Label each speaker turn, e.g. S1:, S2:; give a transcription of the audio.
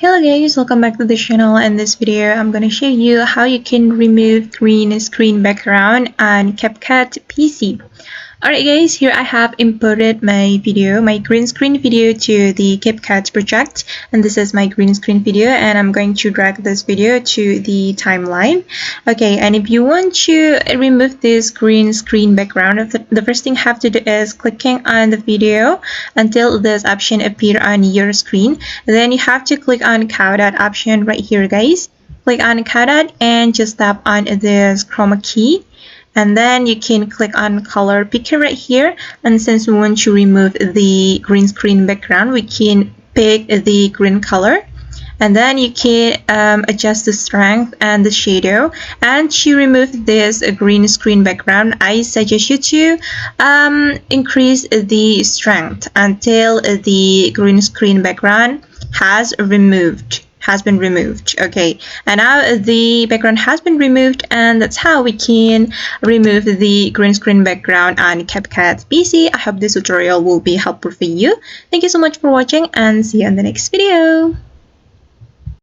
S1: Hello guys, welcome back to the channel. In this video, I'm going to show you how you can remove green screen background on CapCut PC. Alright guys, here I have imported my green screen video to the CapCut project, and this is my green screen video, and I'm going to drag this video to the timeline. Okay, and if you want to remove this green screen background, the first thing you have to do is clicking on the video until this option appear on your screen. Then you have to click on CapCut option right here guys. Click on CapCut and just tap on this chroma key. And then you can click on color picker right here, and since we want to remove the green screen background, we can pick the green color, and then you can adjust the strength and the shadow. And to remove this green screen background, I suggest you to increase the strength until the green screen background has been removed. Okay, and now the background has been removed, and that's how we can remove the green screen background on CapCut PC. I hope this tutorial will be helpful for you. Thank you so much for watching, and see you in the next video.